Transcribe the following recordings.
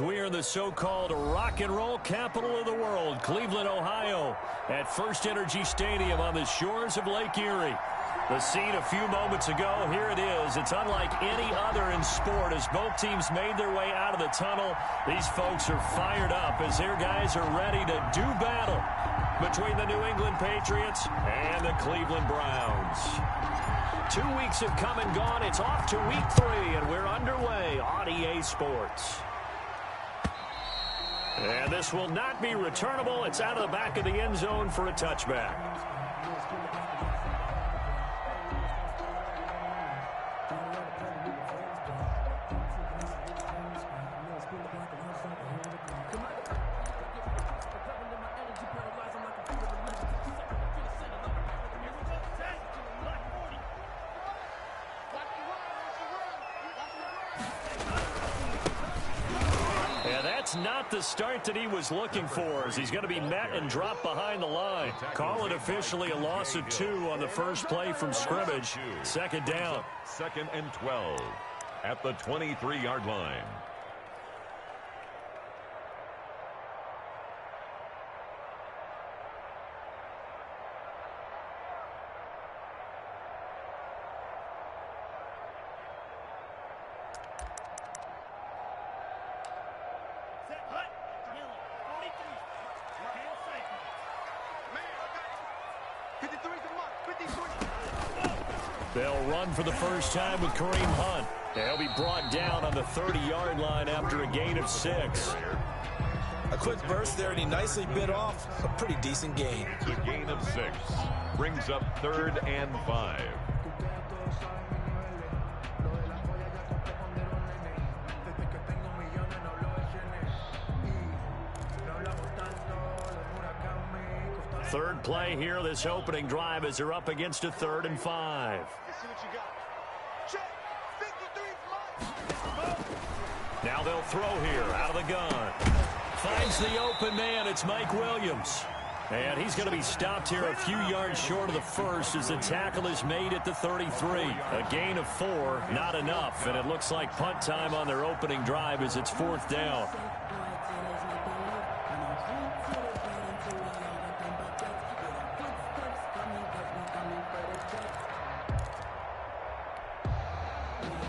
We are in the so-called rock and roll capital of the world, Cleveland, Ohio, at First Energy Stadium on the shores of Lake Erie. The scene a few moments ago, here it is. It's unlike any other in sport as both teams made their way out of the tunnel. These folks are fired up as their guys are ready to do battle between the New England Patriots and the Cleveland Browns. 2 weeks have come and gone. It's off to week 3, and we're underway on EA Sports. And this will not be returnable. It's out of the back of the end zone for a touchback. Not the start that he was looking for as he's going to be met and dropped behind the line. Call it officially a loss of 2 on the first play from scrimmage. Second down. 2nd and 12 at the 23-yard line. They'll run for the first time with Kareem Hunt. They'll be brought down on the 30-yard line after a gain of 6. A quick burst there, and he nicely bit off a pretty decent gain. It's a gain of 6. Brings up 3rd and 5. Third play here, this opening drive as they're up against a 3rd and 5. Now they'll throw here out of the gun. Finds the open man. It's Mike Williams. And he's going to be stopped here a few yards short of the first as the tackle is made at the 33. A gain of 4, not enough. And it looks like punt time on their opening drive as it's 4th down.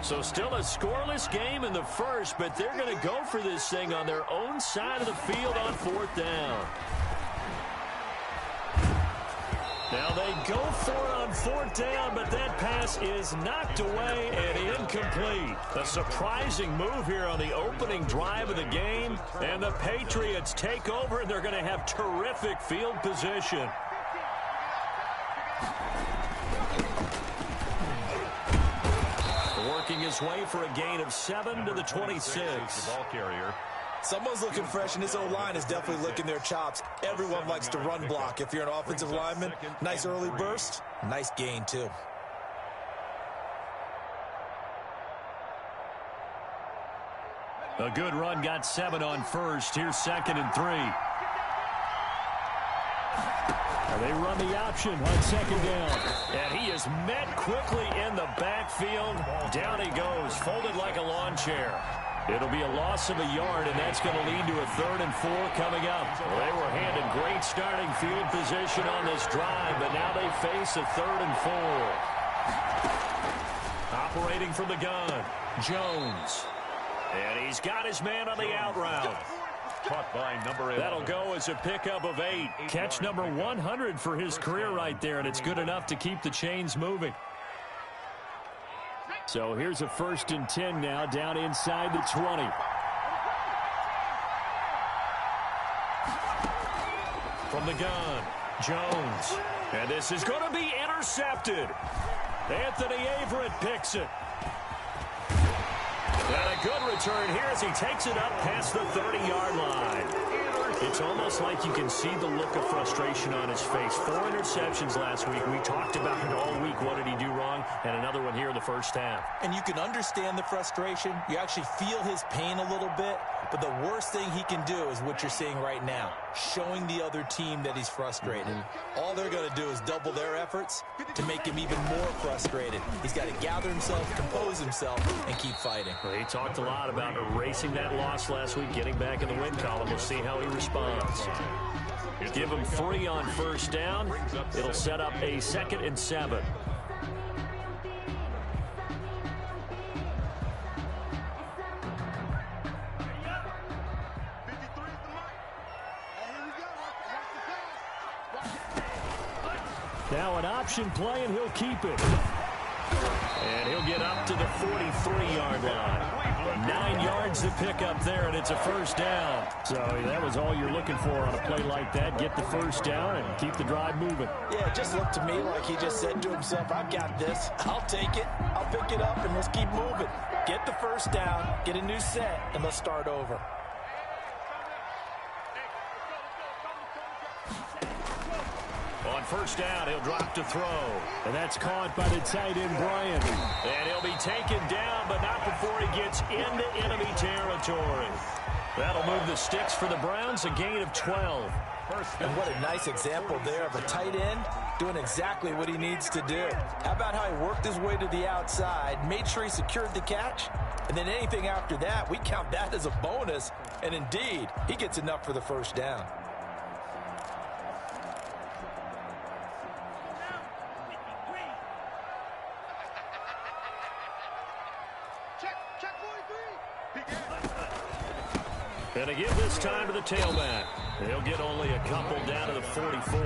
So still a scoreless game in the first, but they're going to go for this thing on their own side of the field on 4th down. Now they go for it on 4th down, but that pass is knocked away and incomplete. A surprising move here on the opening drive of the game, and the Patriots take over, and they're going to have terrific field position. Working his way for a gain of 7 to the 26. The ball carrier. Someone's looking fresh, and this O-line is definitely licking their chops. Everyone likes to run block. If you're an offensive lineman, nice early burst, nice gain, too. A good run, got 7 on first. Here's 2nd and 3. They run the option on 2nd down. And he is met quickly in the backfield. Down he goes, folded like a lawn chair. It'll be a loss of a yard, and that's going to lead to a 3rd and 4 coming up. Well, they were handed great starting field position on this drive, but now they face a 3rd and 4. Operating from the gun, Jones. And he's got his man on the out route. Caught by number 11. That'll go as a pickup of 8. Catch number 100 for his career right there, and it's good enough to keep the chains moving. So here's a 1st and 10 now, down inside the 20. From the gun, Jones. And this is going to be intercepted. Anthony Averett picks it. And a good return here as he takes it up past the 30-yard line. It's almost like you can see the look of frustration on his face. 4 interceptions last week. We talked about it all week. What did he do wrong? And another one here in the first half. And you can understand the frustration. You actually feel his pain a little bit. But the worst thing he can do is what you're seeing right now, showing the other team that he's frustrated. All they're going to do is double their efforts to make him even more frustrated. He's got to gather himself, compose himself, and keep fighting. Well, he talked a lot about erasing that loss last week, getting back in the win column. We'll see how he responds. Give him 3 on first down. It'll set up a 2nd and 7. Now an option play, and he'll keep it. And he'll get up to the 43-yard line. 9 yards to pick up there, and it's a first down. So that was all you're looking for on a play like that. Get the first down and keep the drive moving. Yeah, it just looked to me like he just said to himself, I've got this. I'll take it. I'll pick it up, and let's keep moving. Get the first down, get a new set, and let's start over. On first down, he'll drop to throw. And that's caught by the tight end, Bryant. And he'll be taken down, but not before he gets into enemy territory. That'll move the sticks for the Browns, a gain of 12. And what a nice example there of a tight end doing exactly what he needs to do. How about how he worked his way to the outside, made sure he secured the catch, and then anything after that, we count that as a bonus. And indeed, he gets enough for the first down. And to give this time to the tailback. He'll get only a couple down to the 44.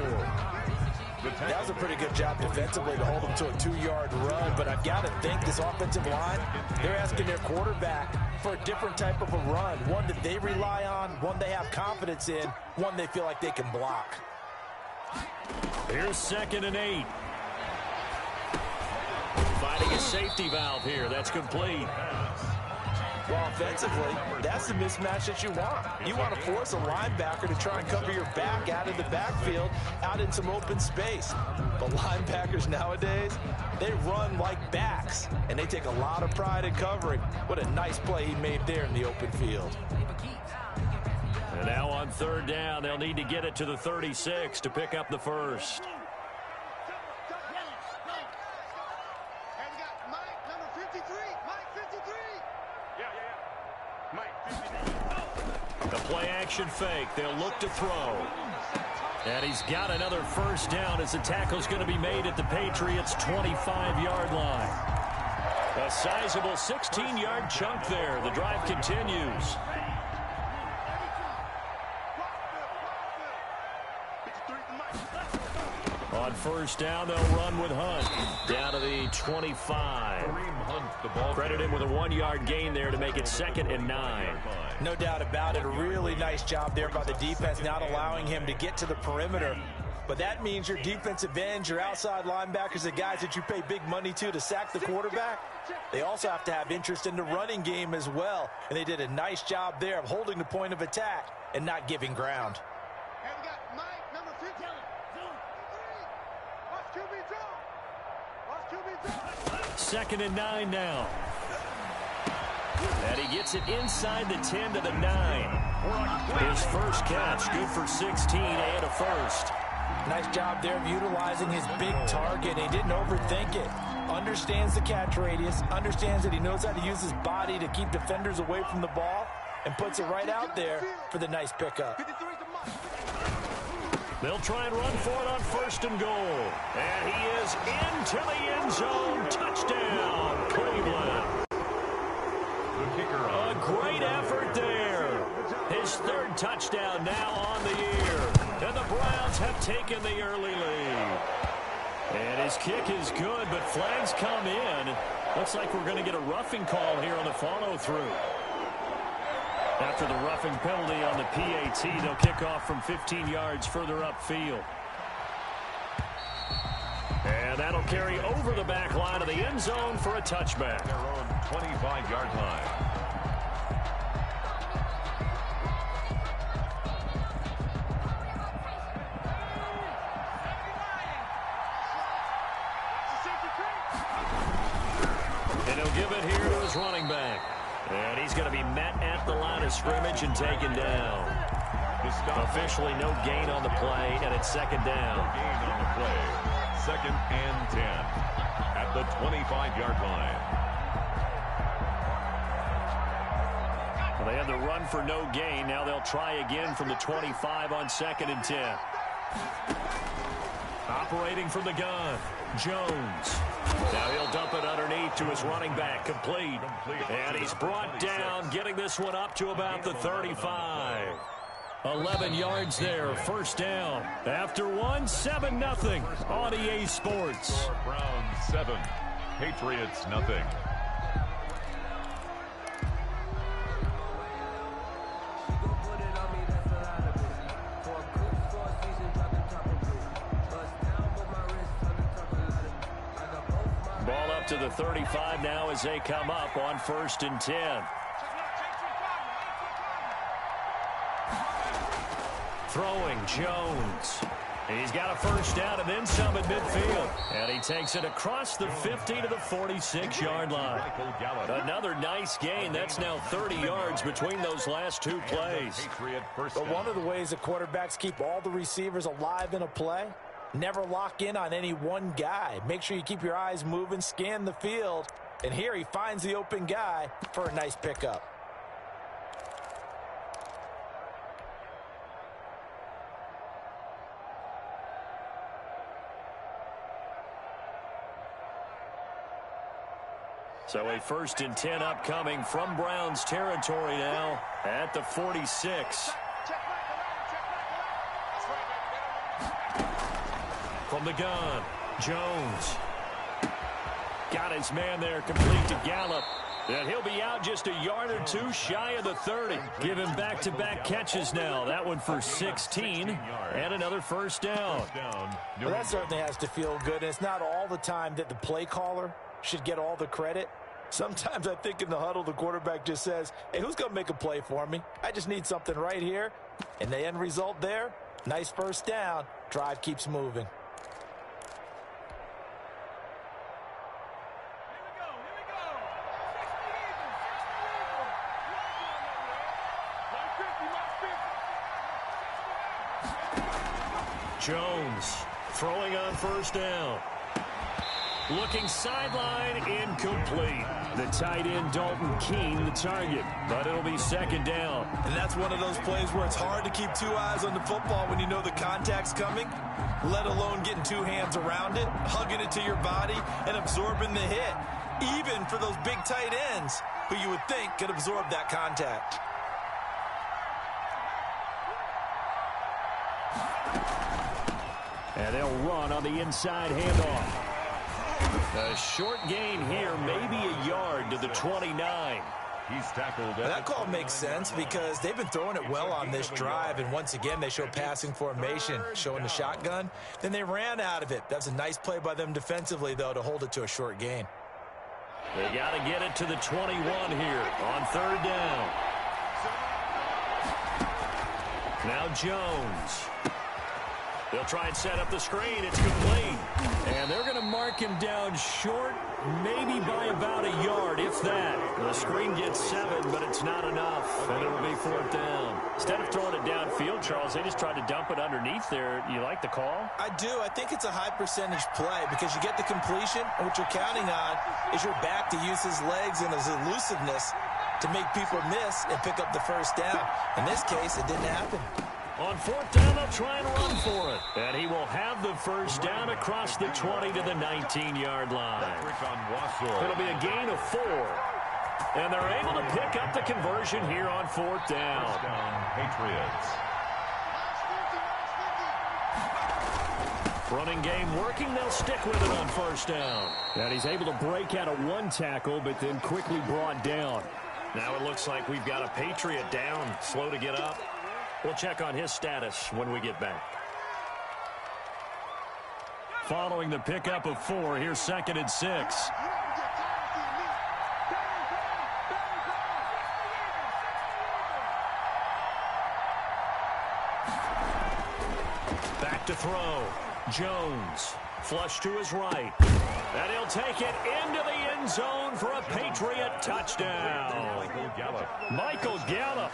That was a pretty good job defensively to hold him to a 2-yard run, but I've got to think this offensive line, they're asking their quarterback for a different type of a run, one that they rely on, one they have confidence in, one they feel like they can block. Here's 2nd and 8. Finding a safety valve here. That's complete. Well, offensively, that's the mismatch that you want. You want to force a linebacker to try and cover your back out of the backfield, out in some open space. But linebackers nowadays, they run like backs, and they take a lot of pride in covering. What a nice play he made there in the open field. And now on 3rd down, they'll need to get it to the 36 to pick up the first. The play-action fake. They'll look to throw. And he's got another first down as the tackle's going to be made at the Patriots' 25-yard line. A sizable 16-yard chunk there. The drive continues. On first down, they'll run with Hunt down to the 25. Credit him with a 1-yard gain there to make it 2nd and 9. No doubt about it. A really nice job there by the defense, not allowing him to get to the perimeter. But that means your defensive ends, your outside linebackers, the guys that you pay big money to sack the quarterback, they also have to have interest in the running game as well. And they did a nice job there of holding the point of attack and not giving ground. 2nd and 9 now. And he gets it inside the 10 to the 9. His first catch, good for 16 and a first. Nice job there of utilizing his big target. He didn't overthink it. Understands the catch radius, understands that he knows how to use his body to keep defenders away from the ball, and puts it right out there for the nice pickup. They'll try and run for it on 1st and goal. And he is into the end zone. Touchdown, Cleveland. A great effort there. His 3rd touchdown now on the year. And the Browns have taken the early lead. And his kick is good, but flags come in. Looks like we're going to get a roughing call here on the follow-through. After the roughing penalty on the PAT, they'll kick off from 15 yards further upfield. And that'll carry over the back line of the end zone for a touchback. Their own 25-yard line. his running back. And he's going to be met at the line of scrimmage and taken down. Officially no gain on the play, and it's second down. No gain on the play. 2nd and 10 at the 25-yard line. Well, they had the run for no gain. Now they'll try again from the 25 on 2nd and 10. Operating from the gun, Jones. Now he'll dump it underneath to his running back, complete. And he's brought down, getting this one up to about the 35. 11 yards there, first down. After one, 7-0 on EA Sports. Browns 7, Patriots nothing. Ball up to the 35 now as they come up on 1st and 10. Throwing, Jones. He's got a first down and then some at midfield. And he takes it across the 50 to the 46-yard line. Another nice gain. That's now 30 yards between those last two plays. But one of the ways the quarterbacks keep all the receivers alive in a play, never lock in on any one guy. Make sure you keep your eyes moving, scan the field. And here he finds the open guy for a nice pickup. So a 1st and 10 upcoming from Browns territory now at the 46. From the gun, Jones. Got his man there, complete to Gallup. And he'll be out just a yard or two shy of the 30. Give him back-to-back catches now. That one for 16 and another first down. Well, that certainly has to feel good. And it's not all the time that the play caller should get all the credit. Sometimes I think in the huddle, the quarterback just says, hey, who's going to make a play for me? I just need something right here. And the end result there, nice first down. Drive keeps moving. Jones throwing on first down. Looking sideline, incomplete. The tight end, Dalton Keene, the target. But it'll be second down. And that's one of those plays where it's hard to keep two eyes on the football when you know the contact's coming, let alone getting two hands around it, hugging it to your body, and absorbing the hit. Even for those big tight ends who you would think could absorb that contact. And they'll run on the inside handoff. A short gain here, maybe a yard to the 29. He's tackled. That call makes sense because they've been throwing it well on this drive, and once again they show passing formation, showing the shotgun. Then they ran out of it. That's a nice play by them defensively, though, to hold it to a short gain. They got to get it to the 21 here on 3rd down. Now Jones. They'll try and set up the screen. It's complete. And they're going to mark him down short, maybe by about a yard, if that. The screen gets 7, but it's not enough. And it'll be 4th down. Instead of throwing it downfield, Charles, they just tried to dump it underneath there. You like the call? I do. I think it's a high percentage play because you get the completion, and what you're counting on is your back to use his legs and his elusiveness to make people miss and pick up the first down. In this case, it didn't happen. On 4th down, they'll try and run for it. And he will have the first down across the 20 to the 19-yard line. It'll be a gain of 4. And they're able to pick up the conversion here on 4th down. Patriots. Running game working. They'll stick with it on 1st down. And he's able to break out of one tackle, but then quickly brought down. Now it looks like we've got a Patriot down, slow to get up. We'll check on his status when we get back. Following the pickup of 4, here's 2nd and 6. Back to throw. Jones. Flush to his right. And he'll take it into the end zone for a Patriot touchdown. Michael Gallup,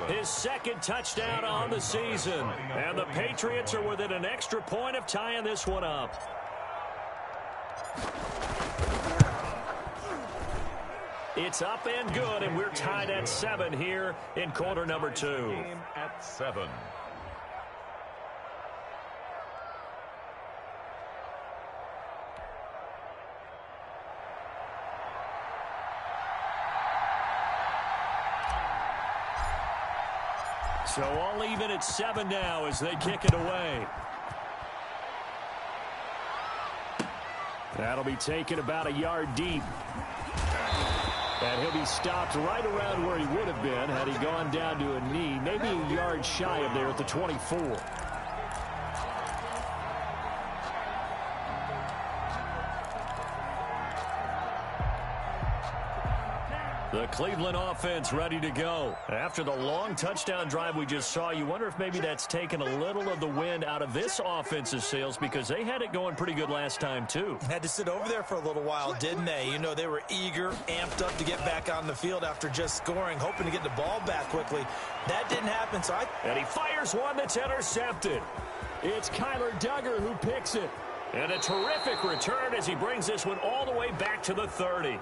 his second touchdown on the season. And the Patriots are within an extra point of tying this one up. It's up and good, and we're tied at 7 here in quarter number 2. Game at 7. So all even at 7 now as they kick it away. That'll be taken about a yard deep. And he'll be stopped right around where he would have been had he gone down to a knee, maybe a yard shy of there at the 24. The Cleveland offense ready to go. After the long touchdown drive we just saw, you wonder if maybe that's taken a little of the wind out of this offense's sails because they had it going pretty good last time too. Had to sit over there for a little while, didn't they? You know, they were eager, amped up to get back on the field after just scoring, hoping to get the ball back quickly. That didn't happen, so And he fires one that's intercepted. It's Kyler Duggar who picks it. And a terrific return as he brings this one all the way back to the 30.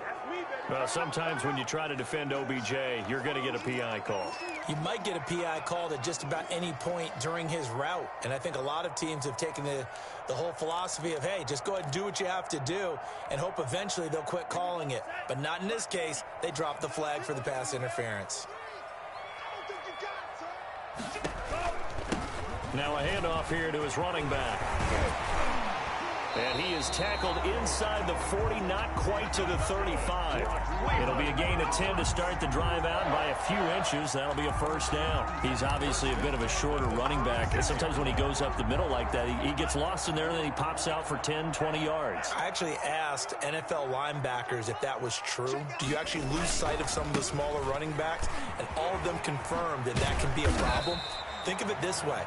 Well, sometimes when you try to defend OBJ, you're going to get a PI call. You might get a PI called at just about any point during his route. And I think a lot of teams have taken the whole philosophy of, hey, just go ahead and do what you have to do and hope eventually they'll quit calling it. But not in this case. They dropped the flag for the pass interference. Now a handoff here to his running back. And he is tackled inside the 40, not quite to the 35. It'll be a gain of 10 to start the drive out by a few inches. That'll be a first down. He's obviously a bit of a shorter running back. And sometimes when he goes up the middle like that, he gets lost in there and then he pops out for 10, 20 yards. I actually asked NFL linebackers if that was true. Do you actually lose sight of some of the smaller running backs? And all of them confirmed that that can be a problem. Think of it this way.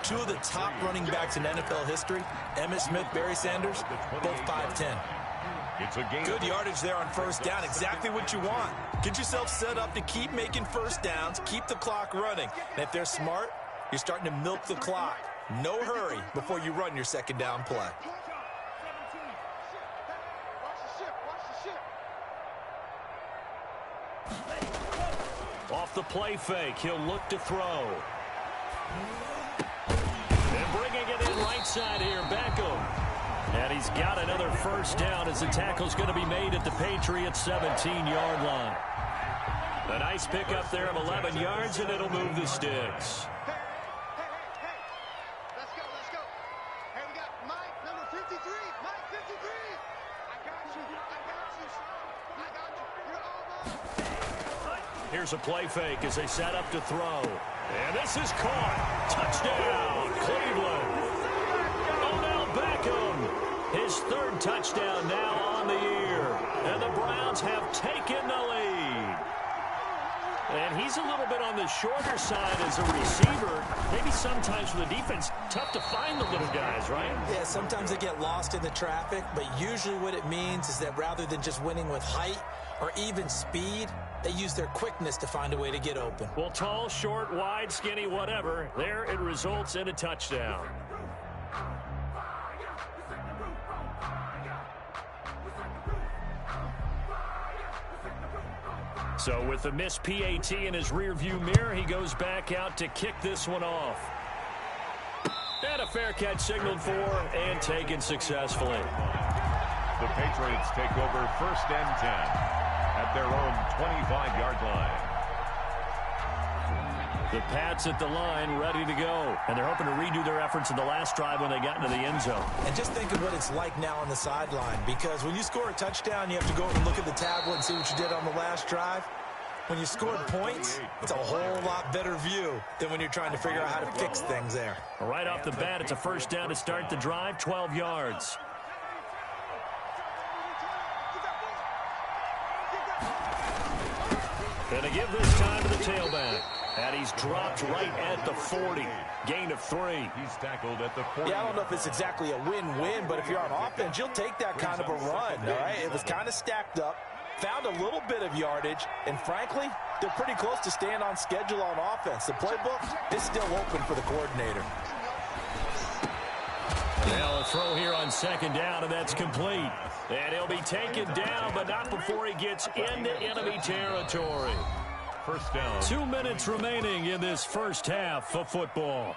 Two of the top running backs in NFL history, Emmitt Smith, Barry Sanders, both 5'10". It's a game. Good yardage there on first down. Exactly what you want. Get yourself set up to keep making first downs, keep the clock running. And if they're smart, you're starting to milk the clock. No hurry before you run your second down play. Off the play fake, he'll look to throw. Bringing it in right side here, Beckham. And he's got another first down as the tackle's going to be made at the Patriots' 17-yard line. A nice pickup there of 11 yards, and it'll move the sticks. Let's go. Hey, we got Mike, number 53. Mike, 53. I got you. You're almost. Here's a play fake as they set up to throw. And this is caught. Touchdown, Cleveland. Odell Beckham, his third touchdown now on the year. And the Browns have taken the lead. And he's a little bit on the shorter side as a receiver. Maybe sometimes for the defense, tough to find the little guys, right? Yeah, sometimes they get lost in the traffic, but usually what it means is that rather than just winning with height or even speed, they use their quickness to find a way to get open. Well, tall, short, wide, skinny, whatever. There it results in a touchdown. So with the missed PAT in his rearview mirror, he goes back out to kick this one off. And a fair catch signaled for and taken successfully. The Patriots take over first and 10 at their own 25-yard line. The Pats at the line ready to go. And they're hoping to redo their efforts in the last drive when they got into the end zone. And just think of what it's like now on the sideline, because when you score a touchdown, you have to go over and look at the tablet and see what you did on the last drive. When you scored points, it's a whole lot better view than when you're trying to figure out how to fix things there. Right off the bat, it's a first down to start the drive, 12 yards. And to give this time to the tailback. And he's dropped right at the 40. Gain of 3. He's tackled at the 40. Yeah, I don't know if it's exactly a win-win, but if you're on offense, you'll take that kind of a run, all right? It was kind of stacked up, found a little bit of yardage, and frankly, they're pretty close to staying on schedule on offense. The playbook is still open for the coordinator. Now a throw here on second down, and that's complete. And he'll be taken down, but not before he gets into enemy territory. First down. 2 minutes remaining in this first half of football.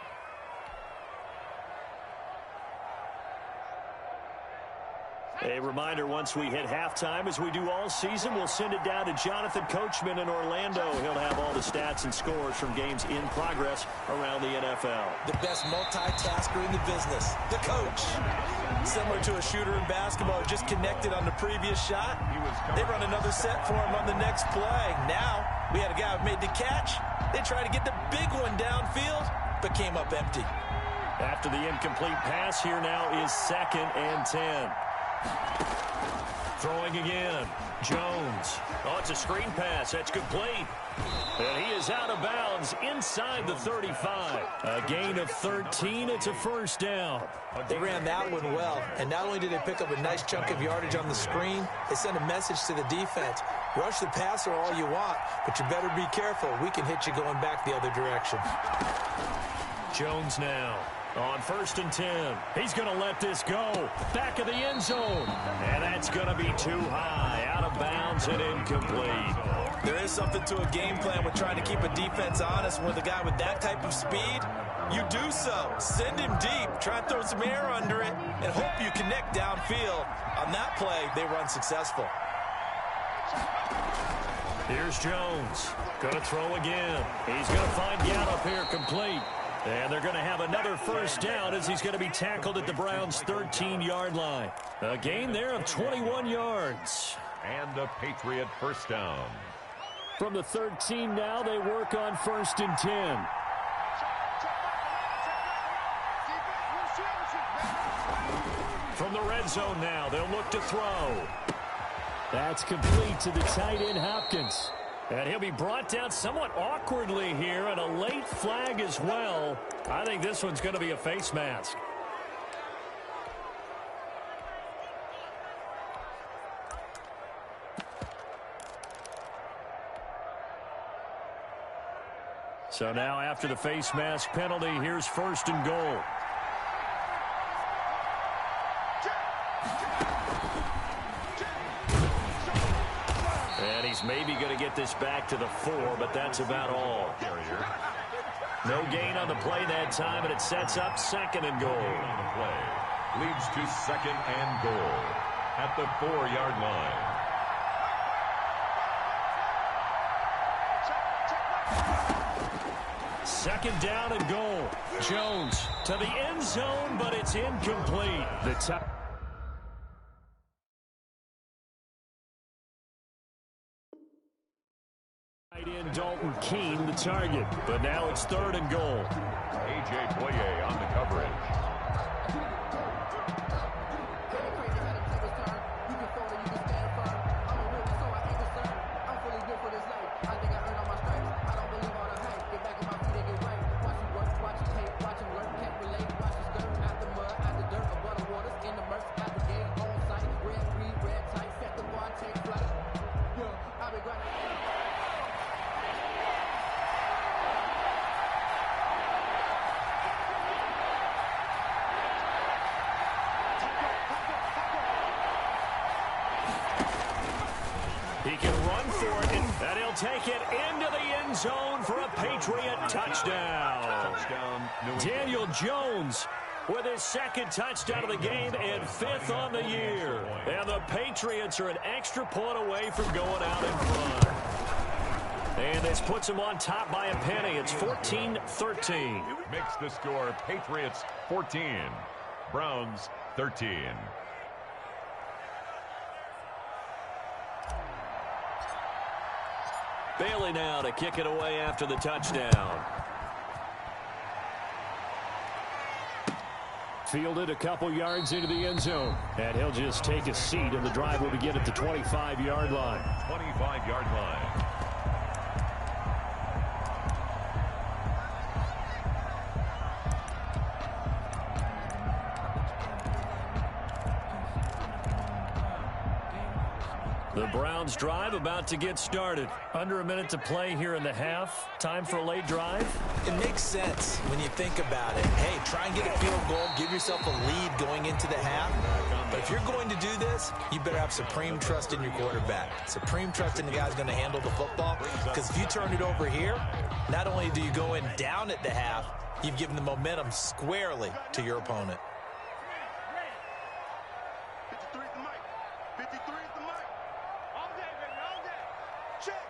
A reminder, once we hit halftime, as we do all season, we'll send it down to Jonathan Coachman in Orlando. He'll have all the stats and scores from games in progress around the NFL. The best multitasker in the business, the coach. Similar to a shooter in basketball, just connected on the previous shot. They run another set for him on the next play. Now, we had a guy who made the catch. They tried to get the big one downfield, but came up empty. After the incomplete pass, here now is 2nd and 10. Throwing again. Jones. Oh, it's a screen pass. That's complete. And he is out of bounds inside the 35. A gain of 13. It's a first down. They ran that one well, and not only did they pick up a nice chunk of yardage on the screen, they sent a message to the defense. Rush the passer all you want, but you better be careful. We can hit you going back the other direction. Jones now. On 1st and 10, he's going to let this go. Back of the end zone. And that's going to be too high. Out of bounds and incomplete. There is something to a game plan with trying to keep a defense honest. With a guy with that type of speed, you do so. Send him deep. Try and throw some air under it and hope you connect downfield. On that play, they run successful. Here's Jones. Going to throw again. He's going to find Gallup here complete. And they're going to have another first down as he's going to be tackled at the Browns' 13-yard line. A gain there of 21 yards. And a Patriot first down. From the 13 now, they work on 1st and 10. From the red zone now, they'll look to throw. That's complete to the tight end, Hopkins. And he'll be brought down somewhat awkwardly here, and a late flag as well. I think this one's going to be a face mask. So now after the face mask penalty, here's 1st and goal. And he's maybe going to get this back to the 4, but that's about all. No gain on the play that time, and it sets up 2nd and goal. On the play leads to 2nd and goal at the 4-yard line. Second down and goal. Jones to the end zone, but it's incomplete. The top. Right in Dalton Keene, the target, but now it's 3rd and goal. A.J. Boye on the coverage. He can run for it, and he'll take it into the end zone for a Patriot touchdown. Daniel Jones with his 2nd touchdown of the game and 5th on the year. And the Patriots are an extra point away from going out in front. And this puts them on top by a penny. It's 14-13. Makes the score Patriots 14, Browns 13. Bailey now to kick it away after the touchdown. Fielded a couple yards into the end zone. And he'll just take a seat, and the drive will begin at the 25-yard line. 25-yard line. The Browns drive about to get started. Under a minute to play here in the half. Time for a late drive. It makes sense when you think about it. Hey, try and get a field goal. Give yourself a lead going into the half. But if you're going to do this, you better have supreme trust in your quarterback. Supreme trust in the guy's going to handle the football. Because if you turn it over here, not only do you go in down at the half, you've given the momentum squarely to your opponent. 53 is the mic. 53 is the mic. All day, baby, all day. Check.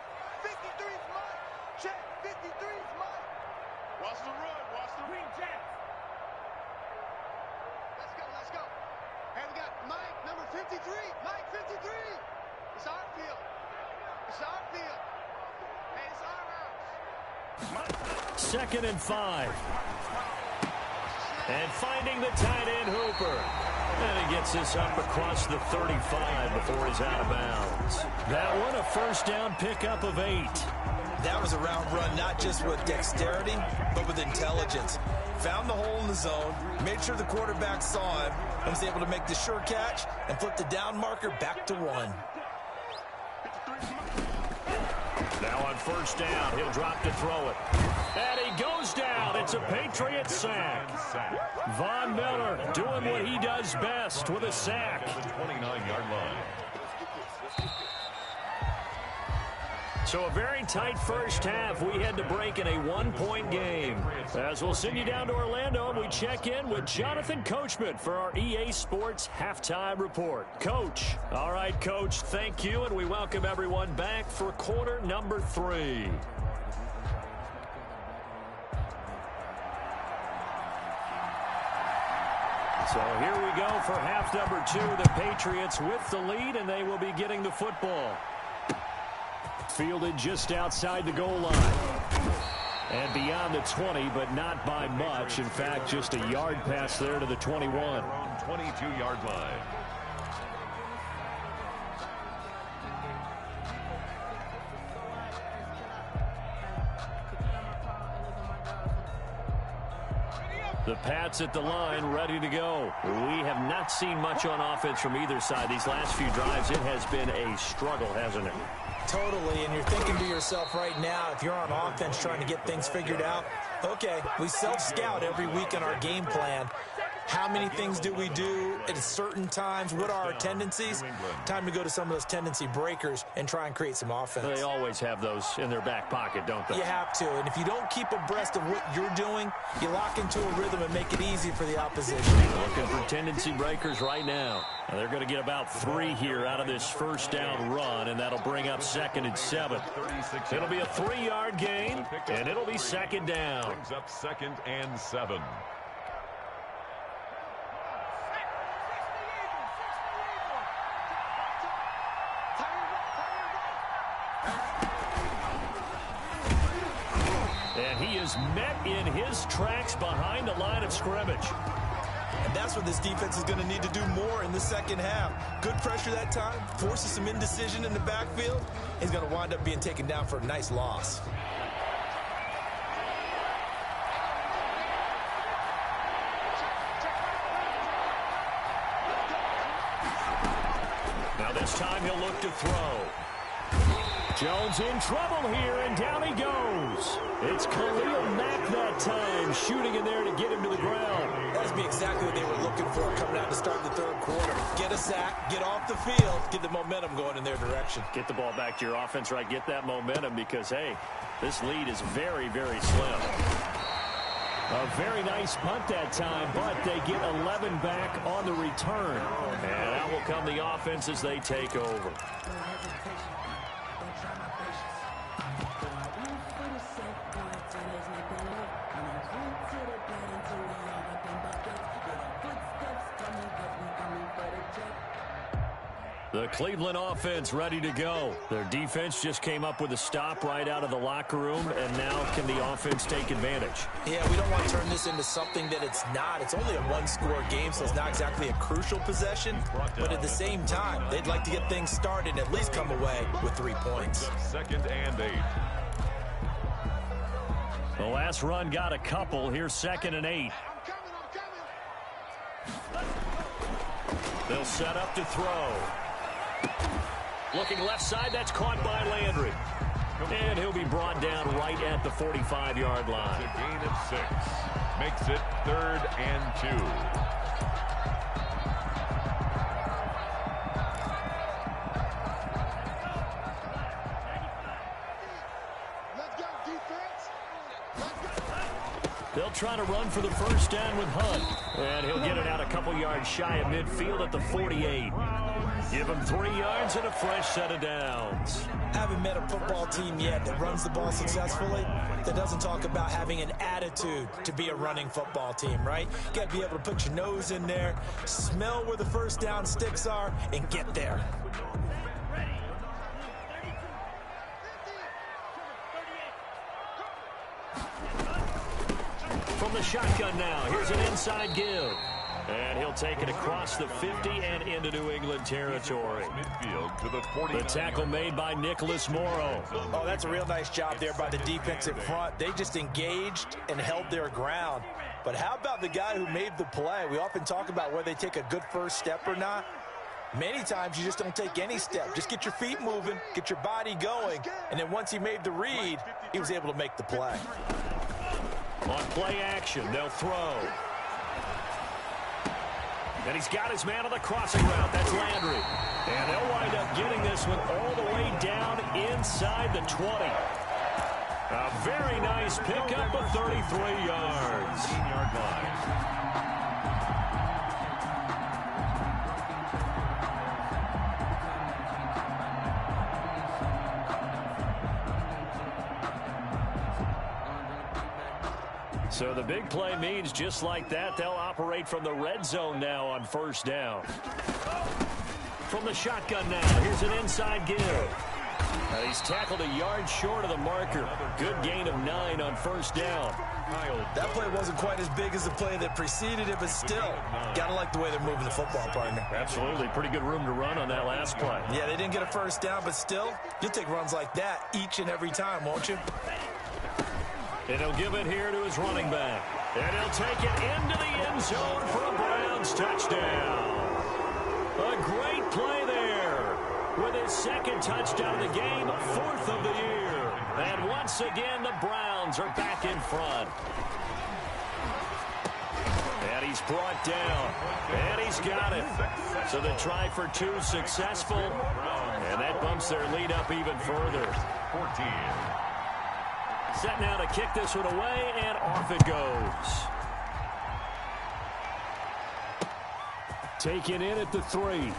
53 is mic. Check. 53 is mic. Watch the run. Watch the green jazz. Let's go. Let's go. Hey, we got Mike, number 53. Mike, 53. It's our field. It's our field. Hey, it's our house. 2nd and 5. And finding the tight end, Hooper. And he gets this up across the 35 before he's out of bounds. That one, a first down pickup of 8. That was a round run, not just with dexterity, but with intelligence. Found the hole in the zone, made sure the quarterback saw him, and was able to make the sure catch and flip the down marker back to 1. Now on first down, he'll drop to throw it. And he goes down. It's a Patriot sack. Von Miller doing what he does best with a sack. The 29-yard line. So a very tight first half. We had to break in a 1-point game. As we'll send you down to Orlando, and we check in with Jonathan Coachman for our EA Sports Halftime Report. Coach. All right, Coach, thank you, and we welcome everyone back for quarter number 3. So here we go for half number 2. The Patriots with the lead, and they will be getting the football. Fielded just outside the goal line. And beyond the 20, but not by much. In fact, just a yard pass there to the 21. 22-yard line. The Pats at the line, ready to go. We have not seen much on offense from either side. These last few drives, it has been a struggle, hasn't it? Totally, and you're thinking to yourself right now, if you're on offense trying to get things figured out, okay, we self-scout every week in our game plan. How many things do we do at certain times? What are our tendencies? Time to go to some of those tendency breakers and try and create some offense. They always have those in their back pocket, don't they? You have to, and if you don't keep abreast of what you're doing, you lock into a rhythm and make it easy for the opposition. Looking for tendency breakers right now. And they're going to get about 3 here out of this first down run, and that'll bring up 2nd and 7. It'll be a 3-yard gain, and it'll be 2nd down. Brings up 2nd and 7. And he is met in his tracks behind the line of scrimmage. And that's what this defense is going to need to do more in the second half. Good pressure that time, forces some indecision in the backfield. He's going to wind up being taken down for a nice loss. Now this time he'll look to throw. Jones in trouble here, and down he goes. It's Khalil Mack that time, shooting in there to get him to the ground. That's be exactly what they were looking for coming out to start the third quarter. Get a sack, get off the field, get the momentum going in their direction. Get the ball back to your offense, right? Get that momentum because, hey, this lead is very, very slim. A very nice punt that time, but they get 11 back on the return. And out will come the offense as they take over. The Cleveland offense ready to go. Their defense just came up with a stop right out of the locker room, and now can the offense take advantage? Yeah, we don't want to turn this into something that it's not. It's only a one-score game, so it's not exactly a crucial possession. But at the same time, they'd like to get things started and at least come away with 3 points. 2nd and 8. The last run got a couple. Here's 2nd and 8. They'll set up to throw. Looking left side, that's caught by Landry. And he'll be brought down right at the 45-yard line. It's a gain of 6. Makes it 3rd and 2. They'll try to run for the first down with Hunt. And he'll get it out a couple yards shy of midfield at the 48. Give him 3 yards and a fresh set of downs. Haven't met a football team yet that runs the ball successfully that doesn't talk about having an attitude to be a running football team, right? You got to be able to put your nose in there, smell where the first down sticks are, and get there. From the shotgun now, here's an inside give. And he'll take it across the 50 and into New England territory. Midfield to the 40. The tackle made by Nicholas Morrow. Oh, that's a real nice job there by the defensive front. They just engaged and held their ground. But how about the guy who made the play? We often talk about whether they take a good first step or not. Many times you just don't take any step. Just get your feet moving, get your body going. And then once he made the read, he was able to make the play. On play action, they'll throw. And he's got his man on the crossing route. That's Landry. And they'll wind up getting this one all the way down inside the 20. A very nice pickup of 33 yards. 15-yard line. So the big play means just like that, they'll operate from the red zone now on first down. From the shotgun now, here's an inside give. He's tackled a yard short of the marker. Good gain of 9 on first down. That play wasn't quite as big as the play that preceded it, but still, gotta like the way they're moving the football, partner. Absolutely. Pretty good room to run on that last play. Yeah, they didn't get a first down, but still, you'll take runs like that each and every time, won't you? And he'll give it here to his running back. And he'll take it into the end zone for a Browns touchdown. A great play there with his second touchdown of the game, 4th of the year. And once again, the Browns are back in front. And he's brought down. And he's got it. So the try for 2 successful. And that bumps their lead up even further. 14. Set now to kick this one away, and off it goes. Taken in at the 3.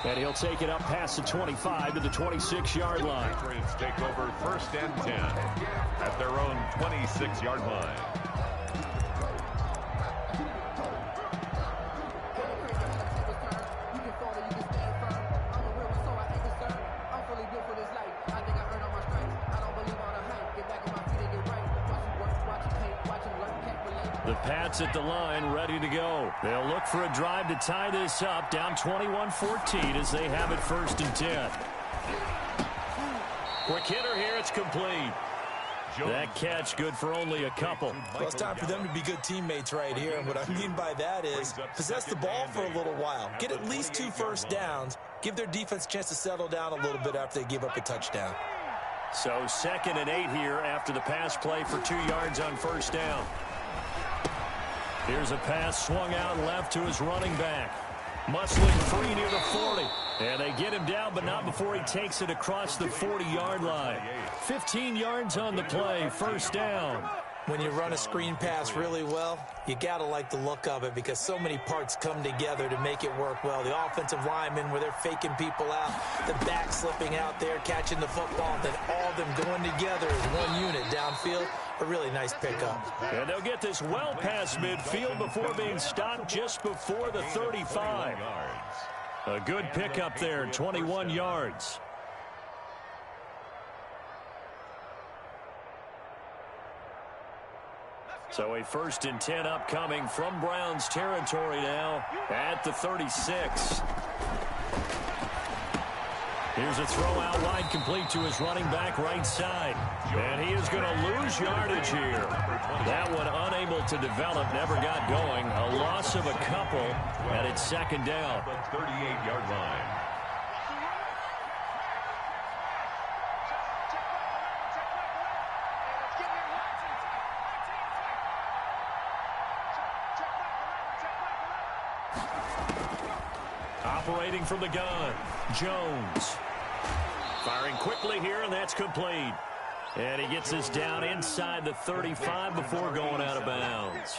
And he'll take it up past the 25 to the 26-yard line. Patriots take over 1st and 10 at their own 26-yard line. The Pats at the line, ready to go. They'll look for a drive to tie this up, down 21-14 as they have it 1st and 10. Quick hitter here, it's complete. That catch good for only a couple. Well, it's time for them to be good teammates right here. And what I mean by that is possess the ball for a little while. Get at least 2 first downs. Give their defense a chance to settle down a little bit after they give up a touchdown. So 2nd and 8 here after the pass play for 2 yards on first down. Here's a pass swung out left to his running back. Muscling free near the 40. And they get him down, but not before he takes it across the 40-yard line. 15 yards on the play, first down. When you run a screen pass really well, you got to like the look of it because so many parts come together to make it work well. The offensive linemen where they're faking people out, the back slipping out there, catching the football, then all of them going together as one unit downfield. A really nice pickup. And they'll get this well past midfield before being stopped just before the 35. A good pickup there, 21 yards. So a 1st and 10 upcoming from Browns territory now at the 36. Here's a throw out wide complete to his running back right side. And he is going to lose yardage here. That one unable to develop, never got going. A loss of a couple, and it's 2nd down. 38-yard line. Operating from the gun, Jones. Firing quickly here, and that's complete. And he gets us down inside the 35 before going out of bounds.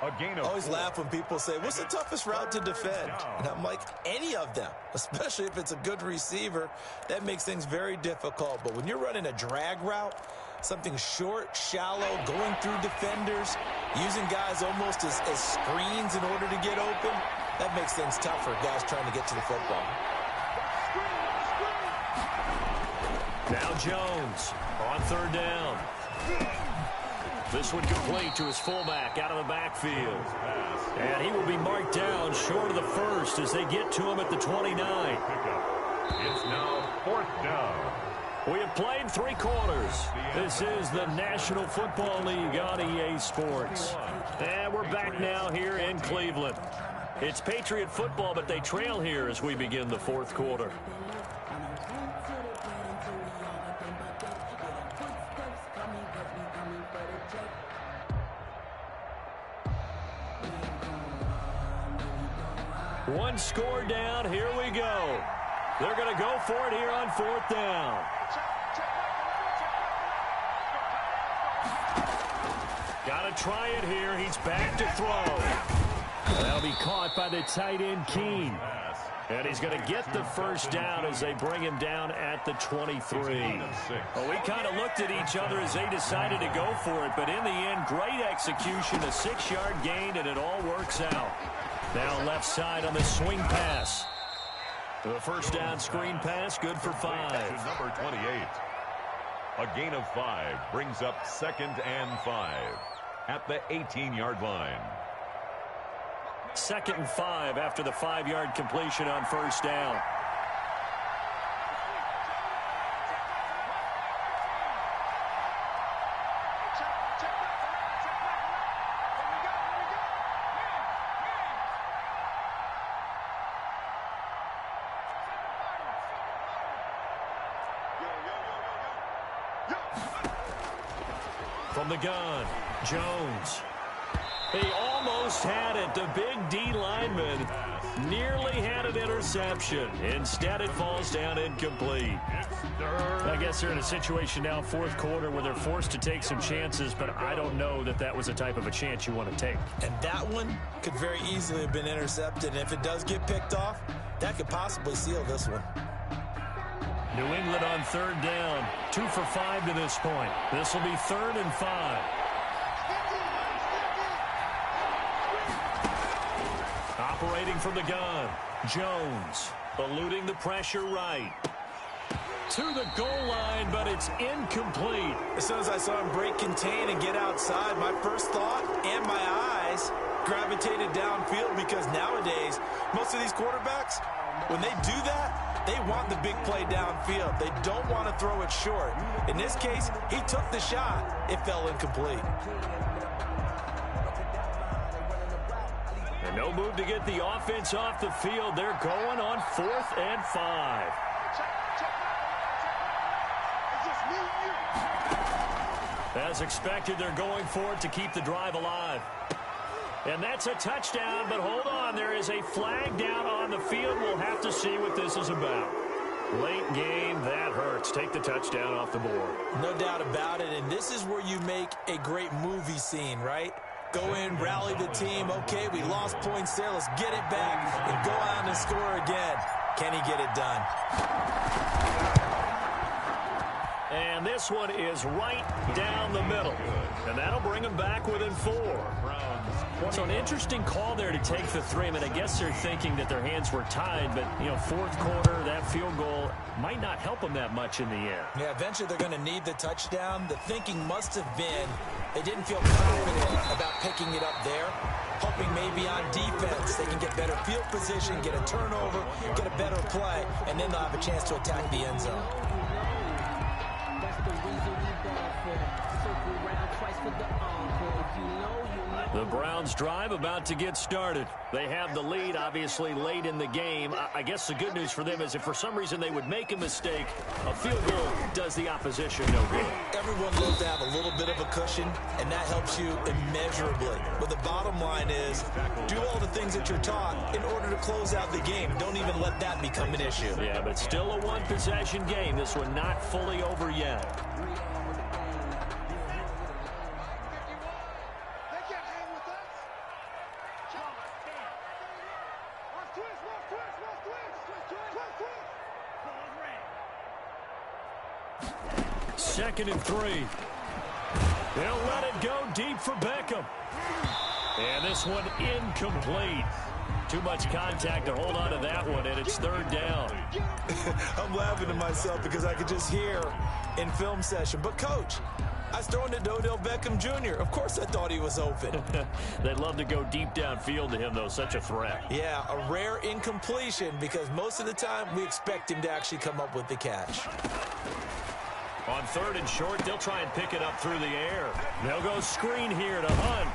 A gain of Always laugh when people say, what's the toughest route to defend? And I'm like, any of them, especially if it's a good receiver. That makes things very difficult. But when you're running a drag route, something short, shallow, going through defenders, using guys almost as screens in order to get open, that makes things tough for guys trying to get to the football. Now Jones on third down. This one complete to his fullback out of the backfield. And he will be marked down short of the first as they get to him at the 29. It's now fourth down. We have played 3 quarters. This is the National Football League on EA Sports. And we're back now here in Cleveland. It's Patriot football, but they trail here as we begin the fourth quarter. One score down. Here we go. They're going to go for it here on fourth down. Got to try it here. He's back to throw. That'll be caught by the tight end, Keene. And he's going to get the first down as they bring him down at the 23. Well, we kind of looked at each other as they decided to go for it, but in the end, great execution, a 6-yard gain, and it all works out. Now left side on the swing pass. The first down screen pass, good for 5. To number 28. A gain of 5 brings up 2nd and 5 at the 18-yard line. 2nd and 5 after the 5-yard completion on first down. From the gun, Jones. He almost had it. The big D lineman nearly had an interception. Instead, it falls down incomplete. I guess they're in a situation now, fourth quarter, where they're forced to take some chances, but I don't know that that was the type of a chance you want to take. And that one could very easily have been intercepted. And if it does get picked off, that could possibly seal this one. New England on third down. 2 for 5 to this point. This will be 3rd and 5. Operating from the gun, Jones eluding the pressure right. To the goal line, but it's incomplete. As soon as I saw him break contain and get outside, my first thought and my eyes gravitated downfield, because nowadays, most of these quarterbacks, when they do that, they want the big play downfield. They don't want to throw it short. In this case, he took the shot. It fell incomplete. And no move to get the offense off the field. They're going on 4th and 5. As expected, they're going for it to keep the drive alive. And that's a touchdown, but hold on. There is a flag down on the field. We'll have to see what this is about. Late game, that hurts. Take the touchdown off the board. No doubt about it, and this is where you make a great movie scene, right? Go in, rally the team. Okay, we lost points there. Let's get it back and go on and score again. Can he get it done? And this one is right down the middle. And that'll bring them back within 4. So an interesting call there to take the 3. I mean, I guess they're thinking that their hands were tied, but, you know, fourth quarter, that field goal might not help them that much in the end. Yeah, eventually they're going to need the touchdown. The thinking must have been they didn't feel confident about picking it up there, hoping maybe on defense they can get better field position, get a turnover, get a better play, and then they'll have a chance to attack the end zone. The Browns drive about to get started. They have the lead, obviously, late in the game. I guess the good news for them is if for some reason they would make a mistake, a field goal does the opposition no good. Everyone loves to have a little bit of a cushion, and that helps you immeasurably. But the bottom line is, do all the things that you're taught in order to close out the game. Don't even let that become an issue. Yeah, but still a one-possession game. This one not fully over yet. Second and 3. They'll let it go deep for Beckham. And this one incomplete. Too much contact to hold on to that one, and it's third down. I'm laughing to myself because I could just hear in film session. But, Coach, I was throwing to Odell Beckham Jr. Of course I thought he was open. They'd love to go deep downfield to him, though. Such a threat. Yeah, a rare incompletion because most of the time we expect him to actually come up with the catch. On third and short, they'll try and pick it up through the air. They'll go screen here to Hunt.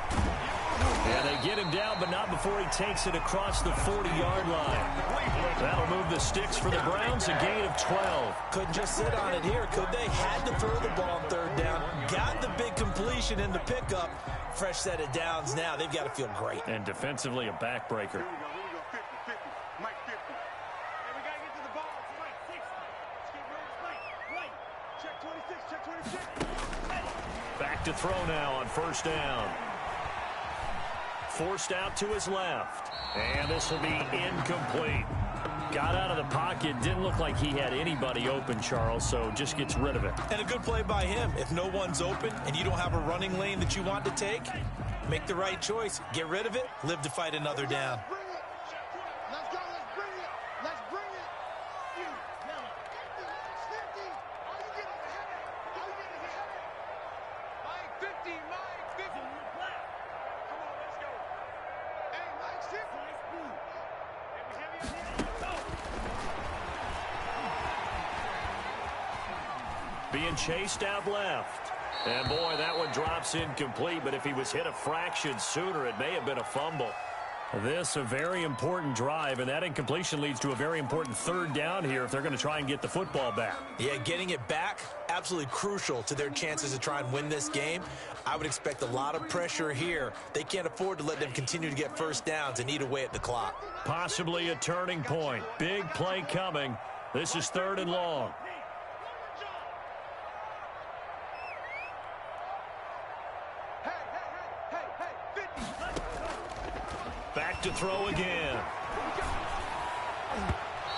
And they get him down, but not before he takes it across the 40-yard line. That'll move the sticks for the Browns, a gain of 12. Couldn't just sit on it here, could they? Had to throw the ball on third down. Got the big completion in the pickup. Fresh set of downs now. They've got to feel great. And defensively, a backbreaker. Back to throw now on first down. Forced out to his left. And this will be incomplete. Got out of the pocket. Didn't look like he had anybody open, Charles, so just gets rid of it. And a good play by him. If no one's open and you don't have a running lane that you want to take, make the right choice. Get rid of it. Live to fight another down. Being chased out left. And, boy, that one drops incomplete, but if he was hit a fraction sooner, it may have been a fumble. This a very important drive, and that incompletion leads to a very important third down here if they're going to try and get the football back. Yeah, getting it back, absolutely crucial to their chances to try and win this game. I would expect a lot of pressure here. They can't afford to let them continue to get first downs and eat away at the clock. Possibly a turning point. Big play coming. This is third and long. Back to throw again.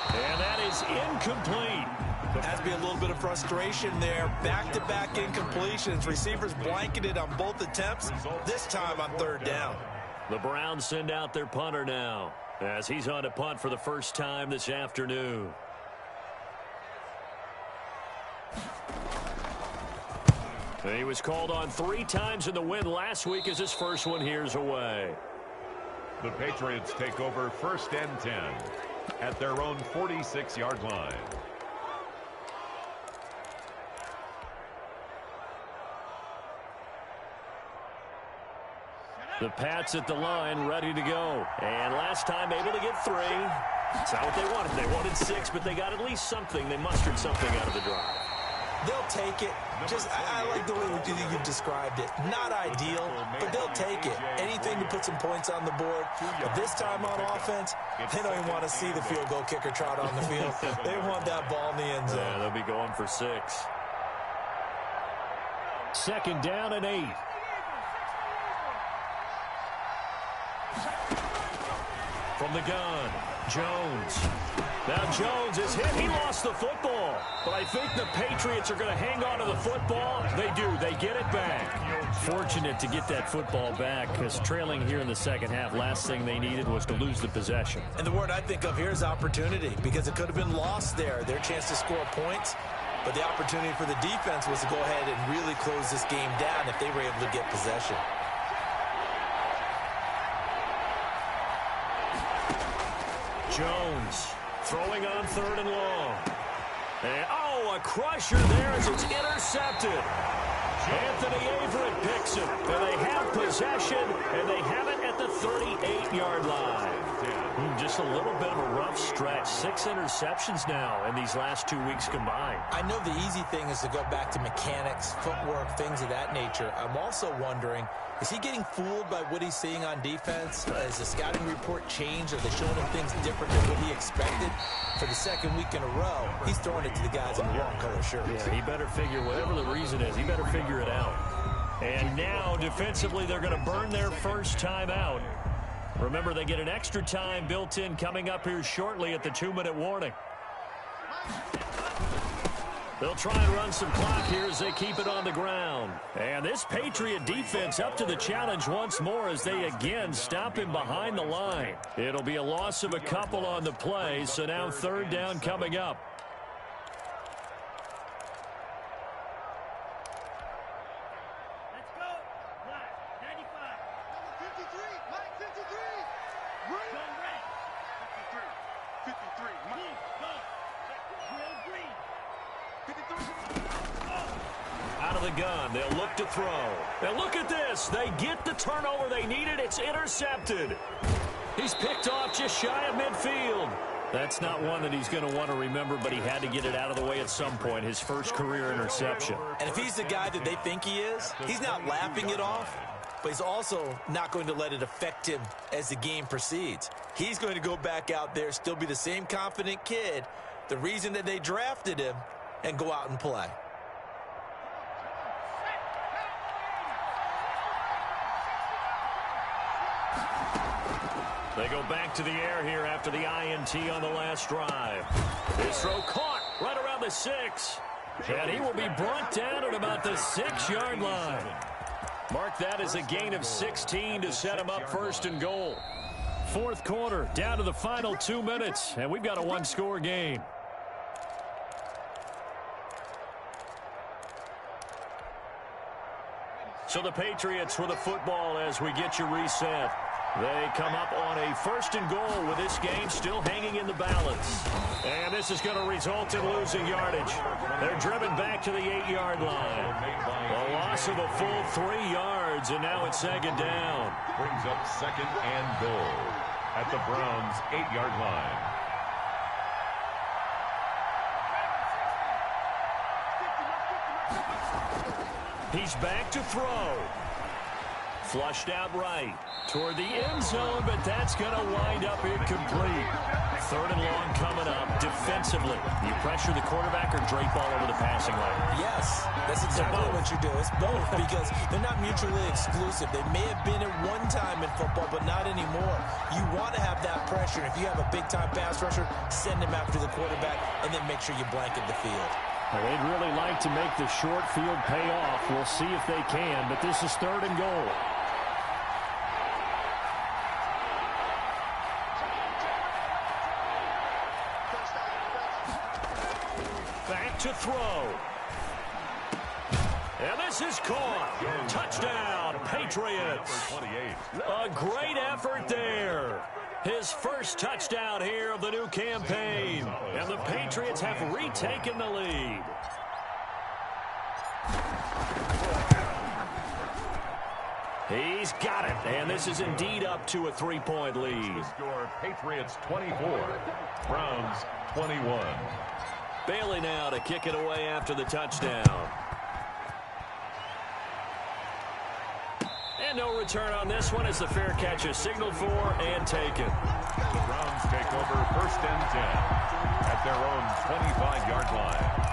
And that is incomplete. Has to be a little bit of frustration there. Back-to-back incompletions. Receivers blanketed on both attempts, this time on third down. The Browns send out their punter now as he's on to punt for the first time this afternoon. He was called on 3 times in the win last week as his first one here's away. The Patriots take over first and 10 at their own 46-yard line. The Pats at the line, ready to go. And last time able to get 3. It's not what they wanted. They wanted 6, but they got at least something. They mustered something out of the drive. They'll take it. I like the way you described it. Not ideal, but they'll take it. Anything to put some points on the board. But this time on offense, they don't even want to see the field goal kicker trot on the field. They want that ball in the end zone. Yeah, they'll be going for 6. Second down and 8. From the gun, Jones. Now Jones is hit. He lost the football. But I think the Patriots are going to hang on to the football. They do. They get it back. Fortunate to get that football back because trailing here in the second half, last thing they needed was to lose the possession. And the word I think of here is opportunity because it could have been lost there. Their chance to score points. But the opportunity for the defense was to go ahead and really close this game down if they were able to get possession. Jones throwing on third and long. And, a crusher there as it's intercepted. Anthony Averett picks it. And they have possession, and they have it at the 38-yard line. Just a little bit of a rough stretch. 6 interceptions now in these last 2 weeks combined. I know the easy thing is to go back to mechanics, footwork, things of that nature. I'm also wondering, is he getting fooled by what he's seeing on defense? Has the scouting report changed? Are they showing him things different than what he expected? For the second week in a row, he's throwing it to the guys in the wrong color shirts. Yeah, he better figure, whatever the reason is, he better figure it out. And now, defensively, they're going to burn their first time out. Remember, they get an extra time built in coming up here shortly at the 2-minute warning. They'll try and run some clock here as they keep it on the ground. And this Patriot defense up to the challenge once more as they again stop him behind the line. It'll be a loss of a couple on the play, so now 3rd down coming up. Out of the gun, they'll look to throw. Now look at this. They get the turnover they needed. It's intercepted. He's picked off just shy of midfield. That's not one that he's going to want to remember, but he had to get it out of the way at some point. His first career interception. And if he's the guy that they think he is, he's not laughing it off, but he's also not going to let it affect him as the game proceeds. He's going to go back out there, still be the same confident kid, the reason that they drafted him, and go out and play. They go back to the air here after the INT on the last drive. This throw caught right around the 6. And he will be brought down at about the 6-yard line. Mark that as a gain of 16 to set him up 1st and goal. 4th quarter, down to the final 2 minutes, and we've got a 1-score game. So the Patriots with the football as we get you reset. They come up on a 1st and goal with this game still hanging in the balance. And this is going to result in losing yardage. They're driven back to the 8-yard line. A loss of a full 3 yards, and now it's 2nd down. Brings up 2nd and goal at the Browns' 8-yard line. He's back to throw. Flushed out right toward the end zone, but that's going to wind up incomplete. 3rd and long coming up defensively. You pressure the quarterback or drape all over the passing lane? Yes, that's exactly what you do. It's both because they're not mutually exclusive. They may have been at one time in football, but not anymore. You want to have that pressure. If you have a big-time pass rusher, send him after the quarterback and then make sure you blanket the field. Well, they'd really like to make the short field pay off. We'll see if they can, but this is 3rd and goal. Back to throw. And this is caught. Touchdown, Patriots. A great effort there. His first touchdown here of the new campaign. And the Patriots have retaken the lead. He's got it. And this is indeed up to a 3-point lead. The score, Patriots 24, Browns 21. Bailey now to kick it away after the touchdown. And no return on this one as the fair catch is signaled for and taken. The Browns take over 1st and 10 at their own 25-yard line.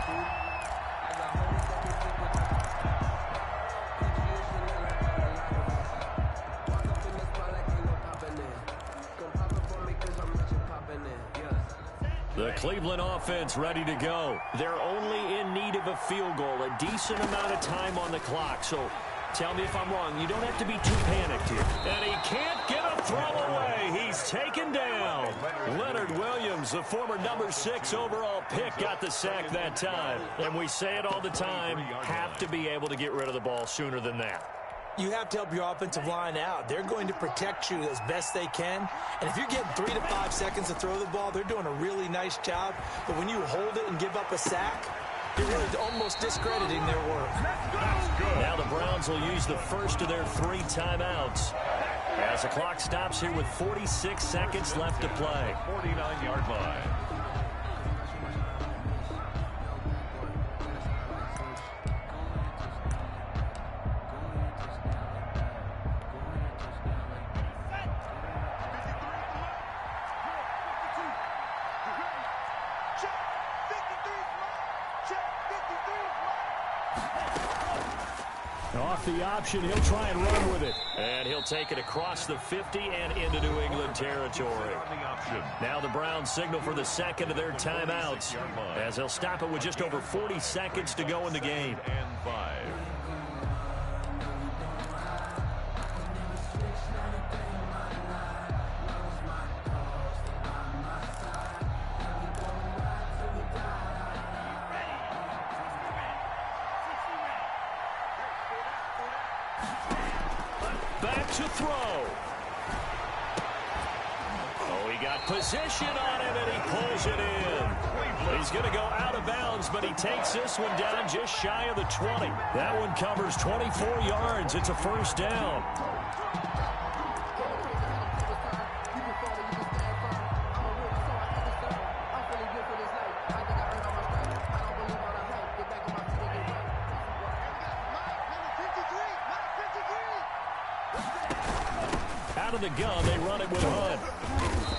The Cleveland offense ready to go. They're only in need of a field goal, a decent amount of time on the clock. So tell me if I'm wrong. You don't have to be too panicked here. And he can't get a throw away. He's taken down. Leonard Williams, the former number 6 overall pick, got the sack that time. And we say it all the time, have to be able to get rid of the ball sooner than that. You have to help your offensive line out. They're going to protect you as best they can. And if you're getting 3 to 5 seconds to throw the ball, they're doing a really nice job. But when you hold it and give up a sack, It was almost discrediting their work. Now the Browns will use the first of their 3 timeouts as the clock stops here with 46 seconds left to play. 49-yard line. Off the option, he'll try and run with it. And he'll take it across the 50 and into New England territory. Now the Browns signal for the second of their timeouts as they'll stop it with just over 40 seconds to go in the game. And 5. Back to throw. Oh, he got position on him, and he pulls it in. He's going to go out of bounds, but he takes this one down just shy of the 20. That one covers 24 yards. It's a first down. Out of the gun, they run it with Hunt.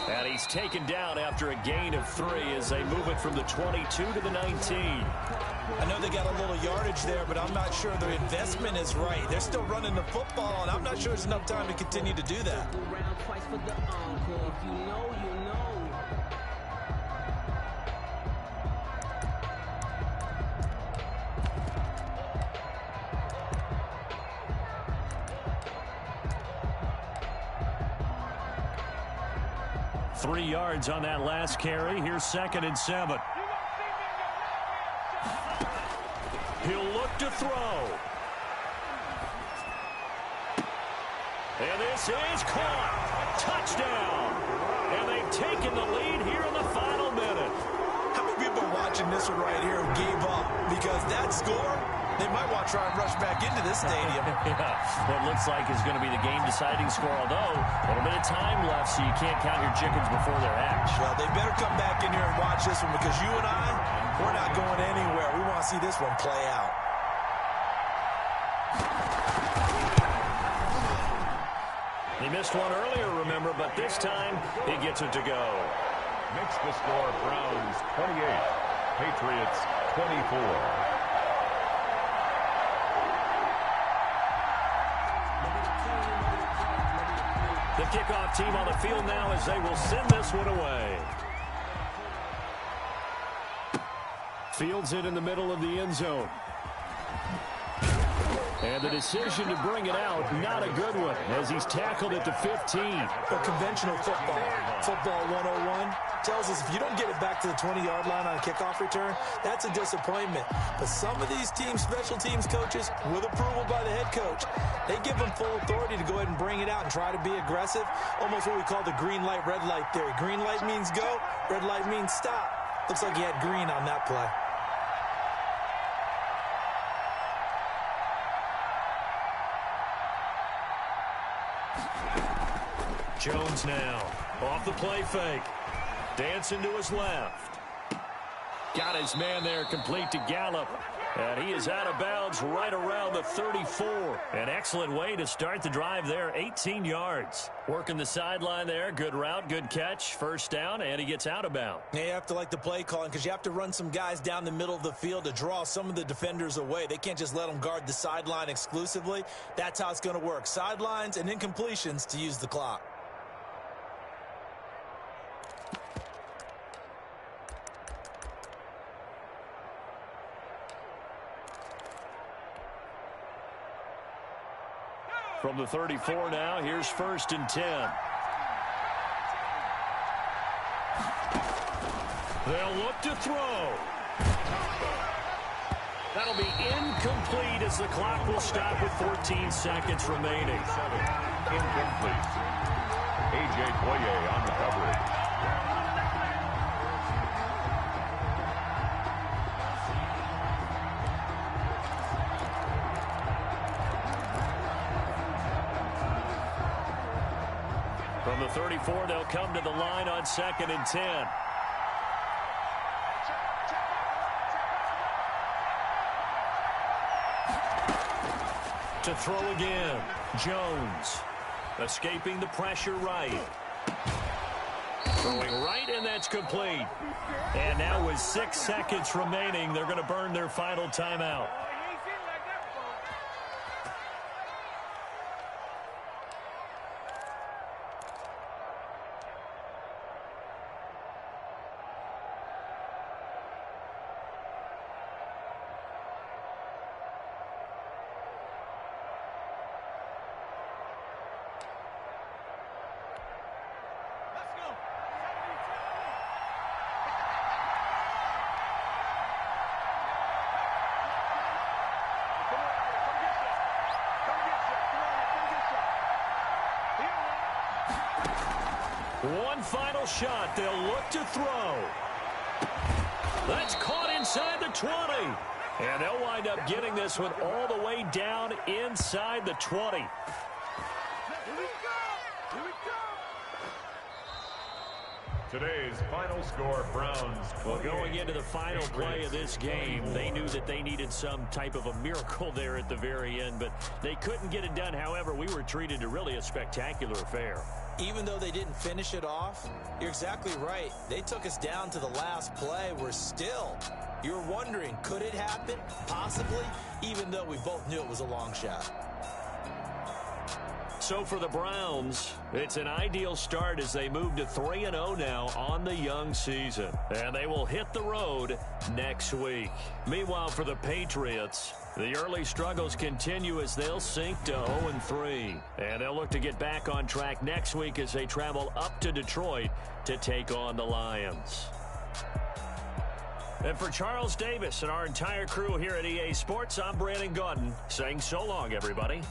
And he's taken down after a gain of 3 as they move it from the 22 to the 19. I know they got a little yardage there, but I'm not sure their investment is right. They're still running the football, and I'm not sure there's enough time to continue to do that. 3 yards on that last carry. Here's 2nd and 7. He'll look to throw. And this is caught. Touchdown. And they've taken the lead here in the final minute. How many people watching this one right here gave up? Because that score, they might want to try and rush back into this stadium. Yeah, what looks like is going to be the game-deciding score, although a little bit of time left, so you can't count your chickens before they're hatched. Well, they better come back in here and watch this one, because you and I, we're not going anywhere. We want to see this one play out. He missed one earlier, remember, but this time he gets it to go. Makes the score Browns 28, Patriots 24. The kickoff team on the field now as they will send this one away. Fields it in the middle of the end zone. And the decision to bring it out, not a good one, as he's tackled at the 15. But conventional football 101, tells us if you don't get it back to the 20-yard line on a kickoff return, that's a disappointment. But some of these teams, special teams coaches, with approval by the head coach, they give them full authority to go ahead and bring it out and try to be aggressive, almost what we call the green light, red light theory. Green light means go, red light means stop. Looks like he had green on that play. Jones now, off the play fake. Dancing to his left. Got his man there complete to Gallup. And he is out of bounds right around the 34. An excellent way to start the drive there, 18 yards. Working the sideline there, good route, good catch, first down, and he gets out of bounds. Yeah, you have to like the play calling because you have to run some guys down the middle of the field to draw some of the defenders away. They can't just let them guard the sideline exclusively. That's how it's going to work. Sidelines and incompletions to use the clock. From the 34 now, here's 1st and 10. They'll look to throw. That'll be incomplete as the clock will stop with 14 seconds remaining. Incomplete. A.J. Boye on the coverage. From the 34, they'll come to the line on 2nd and 10. To throw again, Jones. Escaping the pressure right. Throwing right, and that's complete. And now with 6 seconds remaining, they're going to burn their final timeout. One final shot. They'll look to throw. That's caught inside the 20. And they'll wind up getting this one all the way down inside the 20. Here we go. Today's final score, Browns. Well, going into the final play of this game, they knew that they needed some type of a miracle there at the very end, but they couldn't get it done. However, we were treated to really a spectacular affair. Even though they didn't finish it off, you're exactly right. They took us down to the last play. We're still, you're wondering, could it happen? Possibly, even though we both knew it was a long shot. So for the Browns, it's an ideal start as they move to 3-0 now on the young season. And they will hit the road next week. Meanwhile, for the Patriots, the early struggles continue as they'll sink to 0-3. And they'll look to get back on track next week as they travel up to Detroit to take on the Lions. And for Charles Davis and our entire crew here at EA Sports, I'm Brandon Gaudin saying so long, everybody.